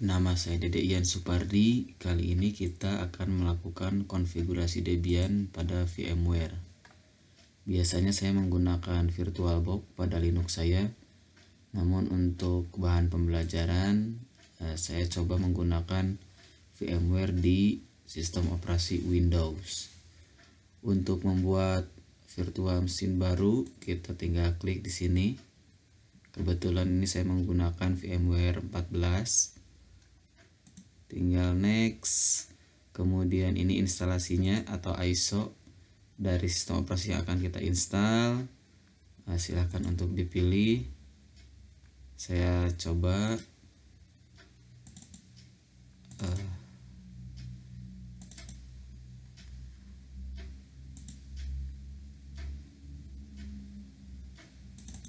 Nama saya Dede Ian Supardi. Kali ini kita akan melakukan konfigurasi Debian pada VMware. Biasanya saya menggunakan VirtualBox pada Linux saya. Namun untuk bahan pembelajaran saya coba menggunakan VMware di sistem operasi Windows. Untuk membuat virtual mesin baru, kita tinggal klik di sini. Kebetulan ini saya menggunakan VMware 14. Tinggal next. Kemudian ini instalasinya atau ISO dari sistem operasi yang akan kita install. Silahkan untuk dipilih. Saya coba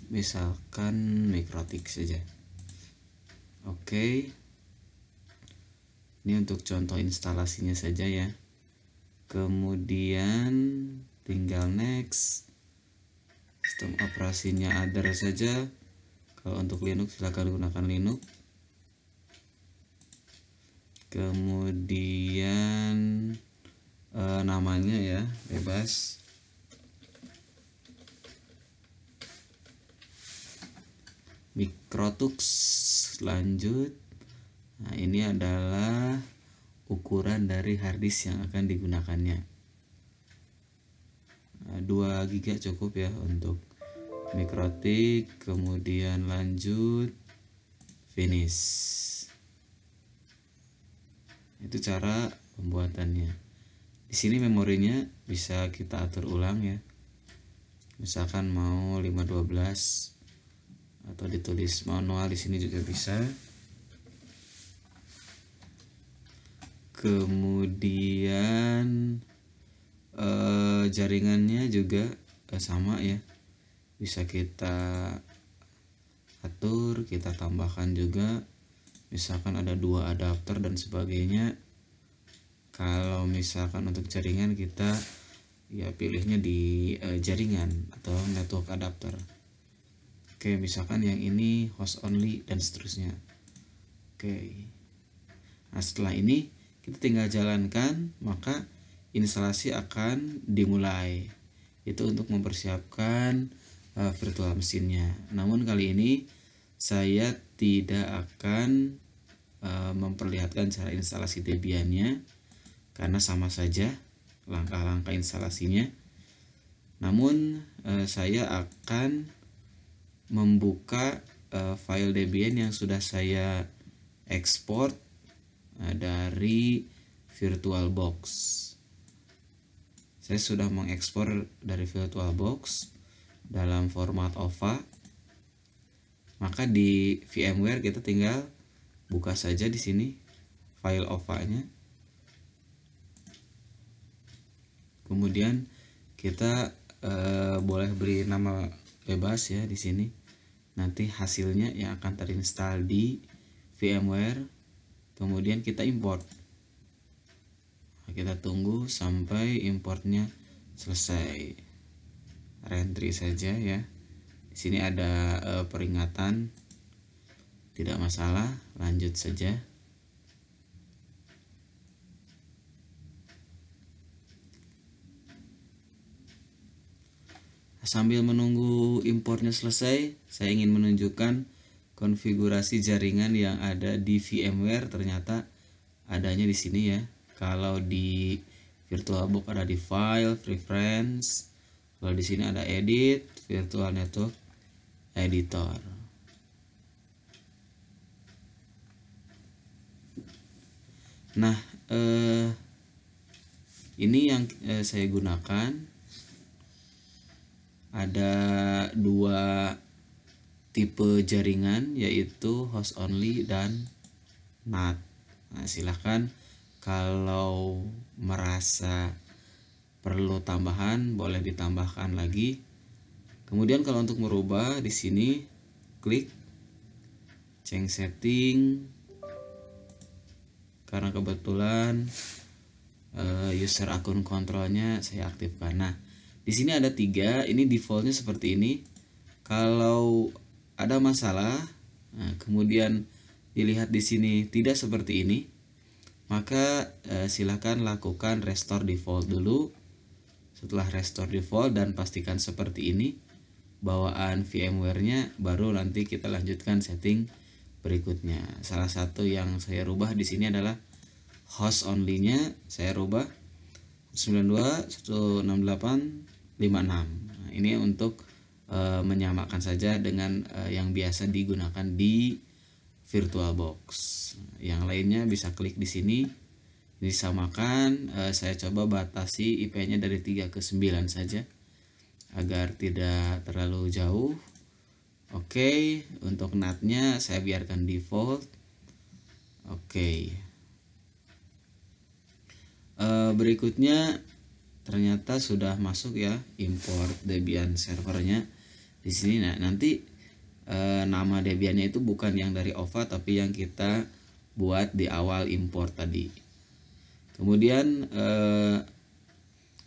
misalkan Mikrotik saja. Oke. Ini untuk contoh instalasinya saja ya. Kemudian tinggal next. Sistem operasinya other saja. Kalau untuk Linux silahkan gunakan Linux. Kemudian namanya ya bebas. Mikrotux, lanjut. Nah, ini adalah ukuran dari harddisk yang akan digunakannya. 2 GB cukup ya untuk Mikrotik. Kemudian lanjut, finish. Itu cara pembuatannya. Di sini memorinya bisa kita atur ulang ya. Misalkan mau 512 atau ditulis manual, di sini juga bisa. Kemudian jaringannya juga sama ya, bisa kita atur, kita tambahkan juga. Misalkan ada 2 adapter dan sebagainya. Kalau misalkan untuk jaringan kita ya pilihnya di jaringan atau network adapter. Oke, misalkan yang ini host only dan seterusnya. Oke. Nah, setelah ini kita tinggal jalankan, maka instalasi akan dimulai. Itu untuk mempersiapkan virtual mesinnya. Namun kali ini saya tidak akan memperlihatkan cara instalasi Debiannya karena sama saja langkah-langkah instalasinya. Namun saya akan membuka file Debian yang sudah saya ekspor dari VirtualBox. Saya sudah mengekspor dari VirtualBox dalam format OVA. Maka di VMware kita tinggal buka saja di sini file OVA-nya. Kemudian kita boleh beri nama bebas ya di sini. Nanti hasilnya yang akan terinstall di VMware. Kemudian kita import. Kita tunggu sampai importnya selesai. Reentry saja ya. Di sini ada peringatan, tidak masalah, lanjut saja. Sambil menunggu importnya selesai, saya ingin menunjukkan konfigurasi jaringan yang ada di VMware. Ternyata adanya di sini ya. Kalau di VirtualBox ada di File, Preference. Kalau di sini ada Edit, Virtual Network Editor. Nah, ini yang saya gunakan. Ada 2 tipe jaringan, yaitu host only dan NAT. Nah, silahkan kalau merasa perlu tambahan boleh ditambahkan lagi. Kemudian kalau untuk merubah di sini klik change setting. Karena kebetulan user akun kontrolnya saya aktifkan. Nah, di sini ada 3, ini defaultnya seperti ini. Kalau ada masalah, nah, kemudian dilihat di sini tidak seperti ini, maka silakan lakukan restore default dulu. Setelah restore default dan pastikan seperti ini bawaan VMware-nya, baru nanti kita lanjutkan setting berikutnya. Salah satu yang saya rubah di sini adalah host only-nya saya rubah 92.168.56. Nah, ini untuk menyamakan saja dengan yang biasa digunakan di VirtualBox. Yang lainnya bisa klik di sini, disamakan. Saya coba batasi IP-nya dari 3 ke 9 saja agar tidak terlalu jauh. Oke, untuk NAT-nya saya biarkan default. Oke. Berikutnya ternyata sudah masuk ya import Debian servernya di sini. Nah, nanti nama Debiannya itu bukan yang dari OVA tapi yang kita buat di awal import tadi. Kemudian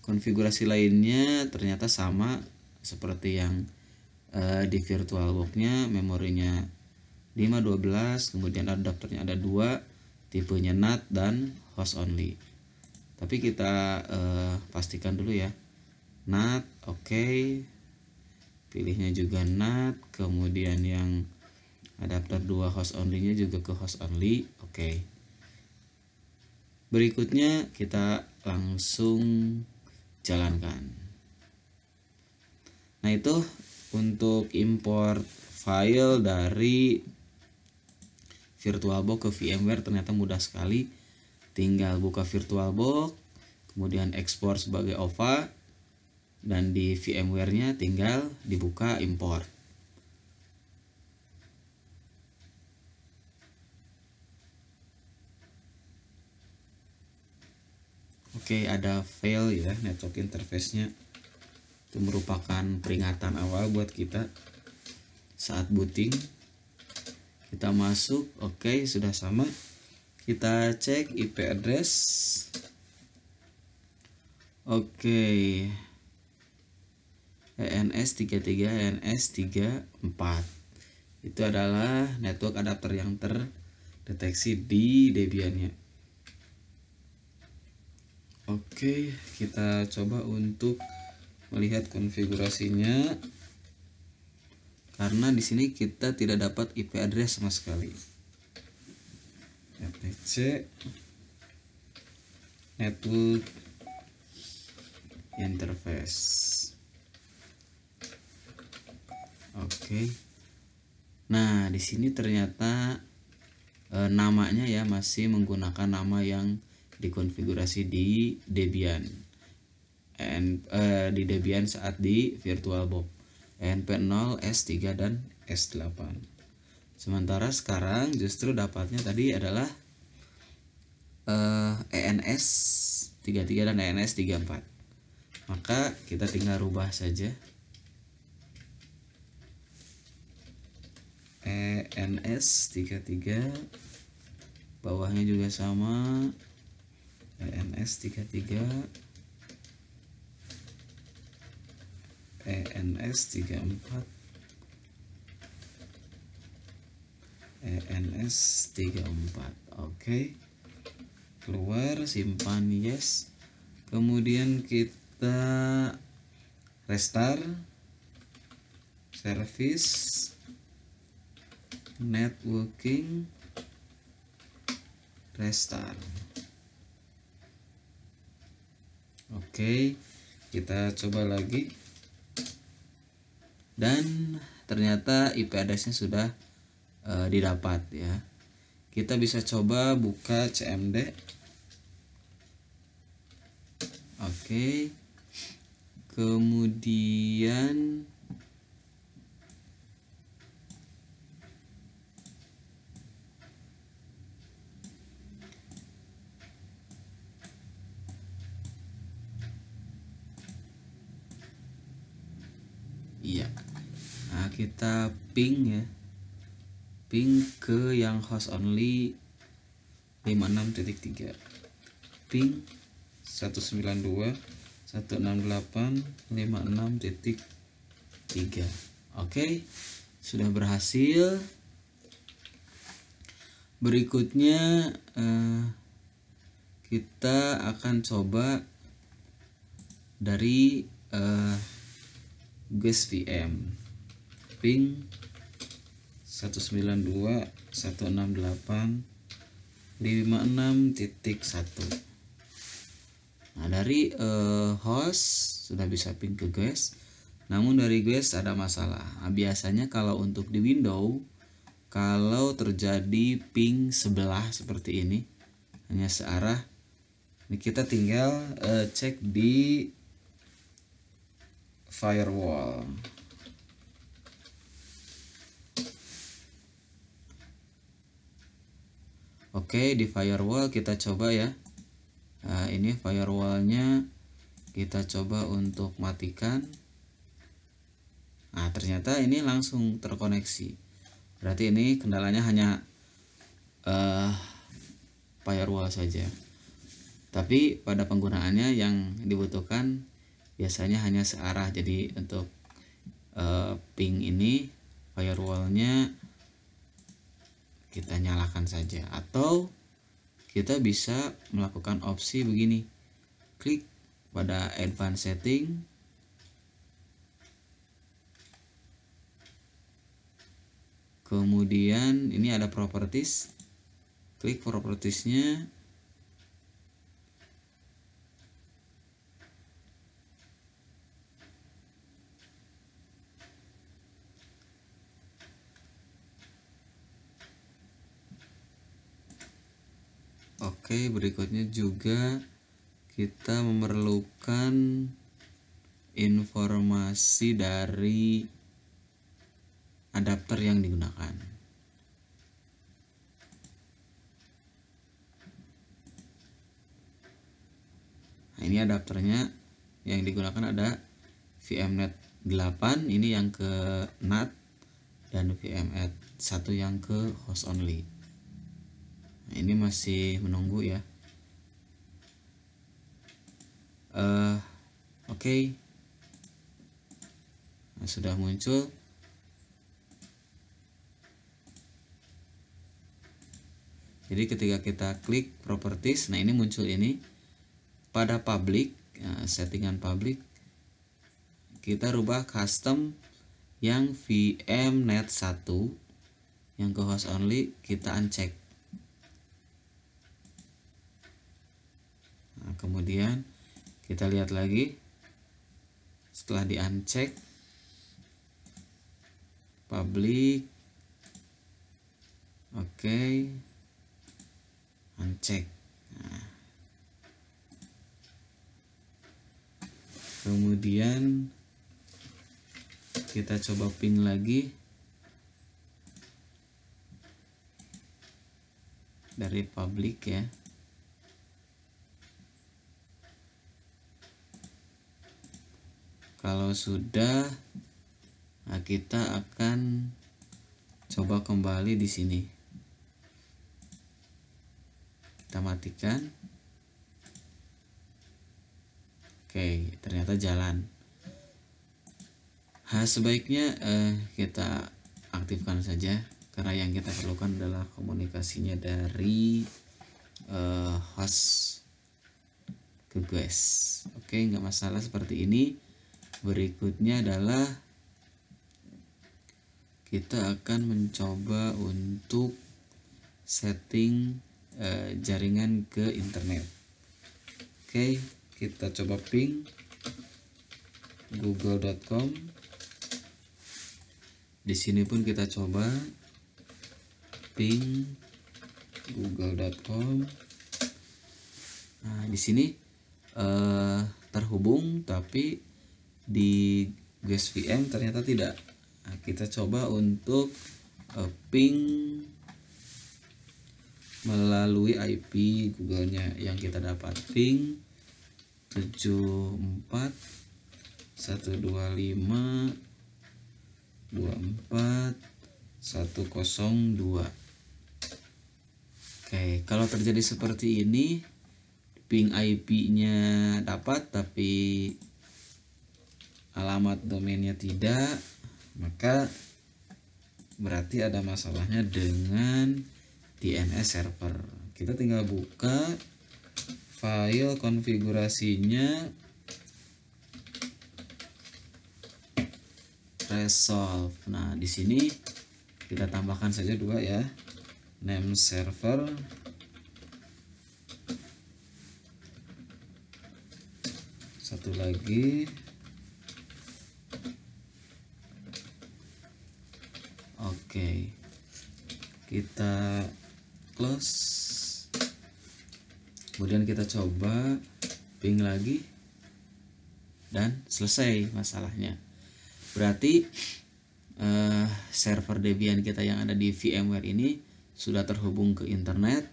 konfigurasi lainnya ternyata sama seperti yang di VirtualBox-nya. Memorinya 512, kemudian adapternya ada 2, tipenya NAT dan host only. Tapi kita pastikan dulu ya, NAT. Oke. Pilihnya juga NAT, kemudian yang adapter 2 host only-nya juga ke host only. Oke. Berikutnya kita langsung jalankan. Nah, itu untuk import file dari VirtualBox ke VMware ternyata mudah sekali. Tinggal buka VirtualBox, kemudian ekspor sebagai OVA, dan di VMware-nya tinggal dibuka import. Oke, ada fail ya network interface-nya. Itu merupakan peringatan awal buat kita saat booting. Kita masuk, oke, sudah sama. Kita cek IP address. Oke. ENS33, ENS34. Itu adalah network adapter yang terdeteksi di Debian-nya. Oke, kita coba untuk melihat konfigurasinya. Karena di sini kita tidak dapat IP address sama sekali. etc network interface. Oke. Nah, di sini ternyata namanya ya masih menggunakan nama yang dikonfigurasi di Debian. Di Debian saat di VirtualBox. ENP0, S3 dan S8. Sementara sekarang justru dapatnya tadi adalah ENS33 dan ENS34. Maka kita tinggal rubah saja. ENS33, bawahnya juga sama, ENS33, ENS34, ENS34. Oke. Keluar, simpan yes. Kemudian kita restart service networking restart. Oke, kita coba lagi. Dan ternyata IP address-nya sudah didapat ya. Kita bisa coba buka CMD. Oke. Kemudian iya. Nah, kita ping ya. Ping ke yang host only 56.3. Ping 192.168.56.3. Oke, sudah berhasil. Berikutnya kita akan coba dari guest VM ping 192.168.56.1. Nah, dari host sudah bisa ping ke guest, namun dari guest ada masalah. Nah, biasanya kalau untuk di Windows, kalau terjadi ping sebelah seperti ini, hanya searah, ini kita tinggal cek di firewall. Oke, di firewall kita coba ya. Nah, ini firewallnya kita coba untuk matikan. Nah, ternyata ini langsung terkoneksi. Berarti ini kendalanya hanya firewall saja. Tapi pada penggunaannya yang dibutuhkan biasanya hanya searah. Jadi untuk ping ini firewallnya kita nyalakan saja, atau kita bisa melakukan opsi begini, klik pada advanced setting, kemudian ini ada properties, klik propertiesnya, oke. Berikutnya juga kita memerlukan informasi dari adapter yang digunakan. Nah, ini adapternya yang digunakan ada VMnet 8, ini yang ke NAT, dan VMnet 1 yang ke host only. Nah, ini masih menunggu ya. Oke. Nah, sudah muncul. Jadi ketika kita klik properties, nah ini muncul ini pada public, settingan public, kita rubah custom yang VMnet 1, yang ke host only kita uncheck. Nah, kemudian kita lihat lagi setelah di uncheck public, oke, uncheck. Nah, kemudian kita coba ping lagi dari public ya. Kalau sudah, nah kita akan coba kembali di sini. Kita matikan. Oke, ternyata jalan. Sebaiknya kita aktifkan saja, karena yang kita perlukan adalah komunikasinya dari host ke guest. Oke, nggak masalah seperti ini. Berikutnya adalah kita akan mencoba untuk setting jaringan ke internet. Oke, kita coba ping google.com. Di sini pun kita coba ping google.com. Nah, di sini terhubung, tapi di guest VM ternyata tidak. Nah, kita coba untuk ping melalui IP Google-nya yang kita dapat, ping 74.125.24.102. Oke, kalau terjadi seperti ini, ping IP-nya dapat tapi alamat domainnya tidak, maka berarti ada masalahnya dengan DNS server. Kita tinggal buka file konfigurasinya, resolve. Nah, di sini kita tambahkan saja 2 ya. Name server, satu lagi, oke, kita close. Kemudian kita coba ping lagi dan selesai masalahnya. Berarti server Debian kita yang ada di VMware ini sudah terhubung ke internet,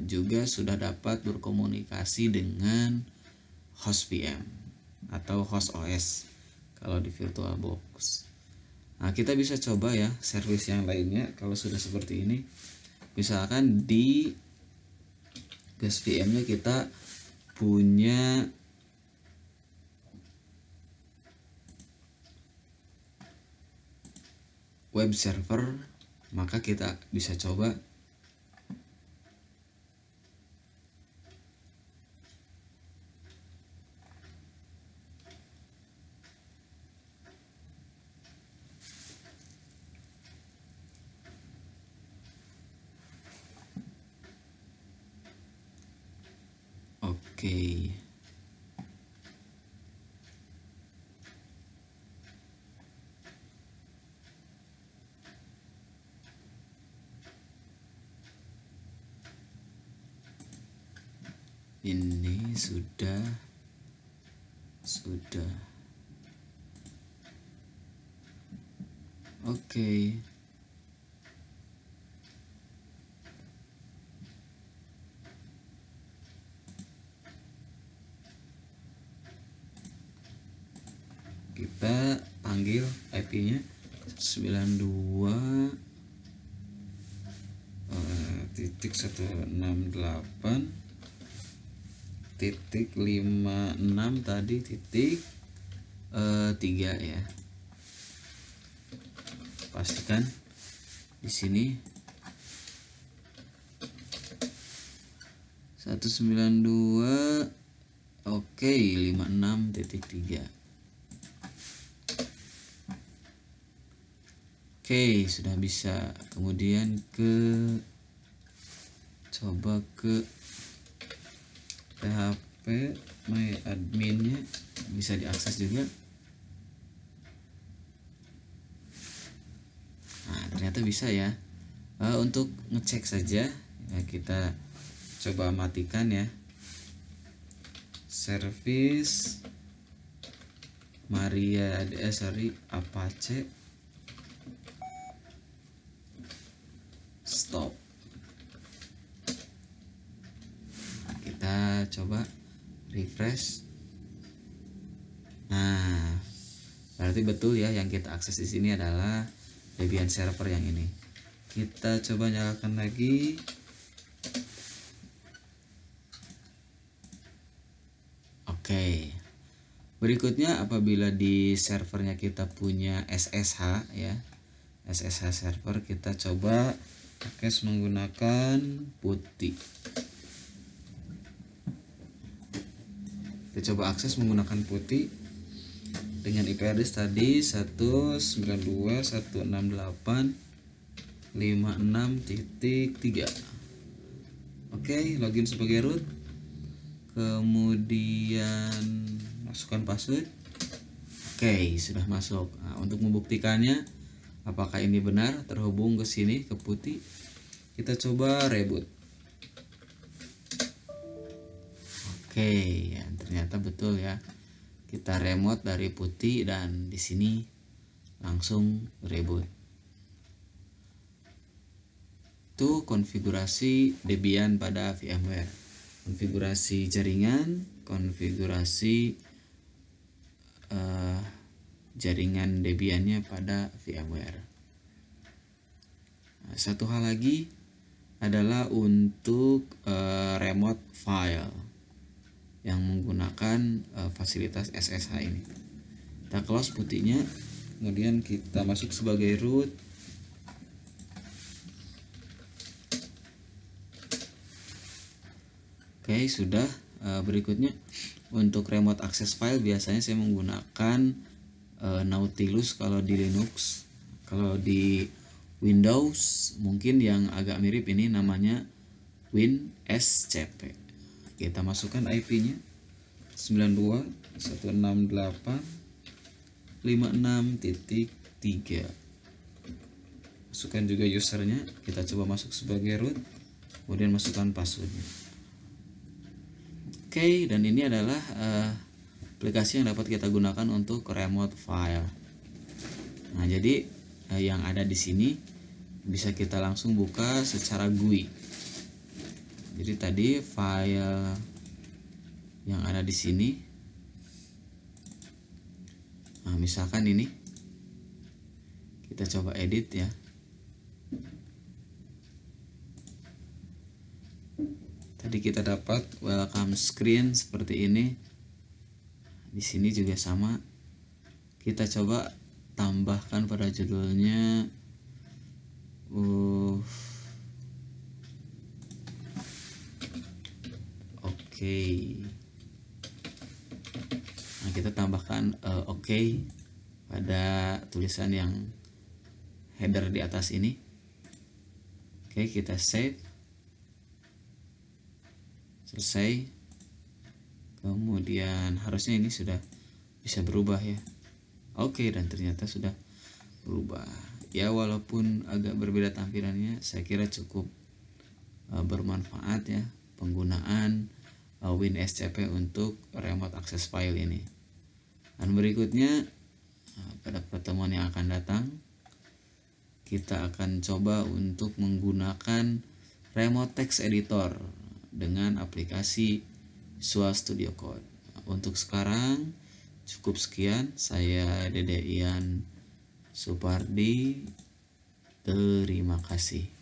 juga sudah dapat berkomunikasi dengan host VM atau host OS kalau di VirtualBox. Nah, kita bisa coba ya service yang lainnya kalau sudah seperti ini. Misalkan di guest VM-nya kita punya web server, maka kita bisa coba oke. Ini sudah oke. Kita panggil IP-nya 92.168.56 tadi titik 3 ya. Pastikan di sini 192 oke 56.3. Oke, sudah bisa. Kemudian coba ke PHP my adminnya, bisa diakses juga. Nah, ternyata bisa ya. Untuk ngecek saja ya, kita coba matikan ya. Service Maria Apache stop. Nah, kita coba refresh. Nah, berarti betul ya, yang kita akses di sini adalah Debian server yang ini. Kita coba nyalakan lagi. Oke. Berikutnya, apabila di servernya kita punya SSH ya, SSH server, kita coba akses menggunakan putih. Kita coba akses menggunakan putih dengan IP address tadi 192.168.56.3. Oke, login sebagai root. Kemudian masukkan password. Oke, sudah masuk. Nah, untuk membuktikannya apakah ini benar terhubung ke sini ke putih, kita coba reboot. Oke, ya, ternyata betul ya. Kita remote dari putih dan di sini langsung reboot. Itu konfigurasi Debian pada VMware. Konfigurasi jaringan, konfigurasi jaringan Debiannya pada VMware. Nah, satu hal lagi adalah untuk remote file yang menggunakan fasilitas SSH ini. Kita close putihnya, kemudian kita masuk sebagai root. Oke, sudah. Berikutnya untuk remote access file biasanya saya menggunakan Nautilus kalau di Linux. Kalau di Windows mungkin yang agak mirip ini namanya WinSCP. Kita masukkan IP-nya 92.168.56.3. Masukkan juga usernya, kita coba masuk sebagai root, kemudian masukkan passwordnya. Oke, dan ini adalah aplikasi yang dapat kita gunakan untuk remote file. Nah, jadi yang ada di sini bisa kita langsung buka secara GUI. Jadi tadi file yang ada di sini, nah misalkan ini, kita coba edit ya. Tadi kita dapat welcome screen seperti ini. Di sini juga sama. Kita coba tambahkan pada judulnya oke. Nah, kita tambahkan oke pada tulisan yang header di atas ini. Oke, kita save. Selesai. Kemudian harusnya ini sudah bisa berubah ya. Oke, dan ternyata sudah berubah. Ya, walaupun agak berbeda tampilannya, saya kira cukup bermanfaat ya penggunaan WinSCP untuk remote access file ini. Dan berikutnya pada pertemuan yang akan datang kita akan coba untuk menggunakan remote text editor dengan aplikasi Visual Studio Code. Untuk sekarang cukup sekian. Saya Dede Ian Supardi. Terima kasih.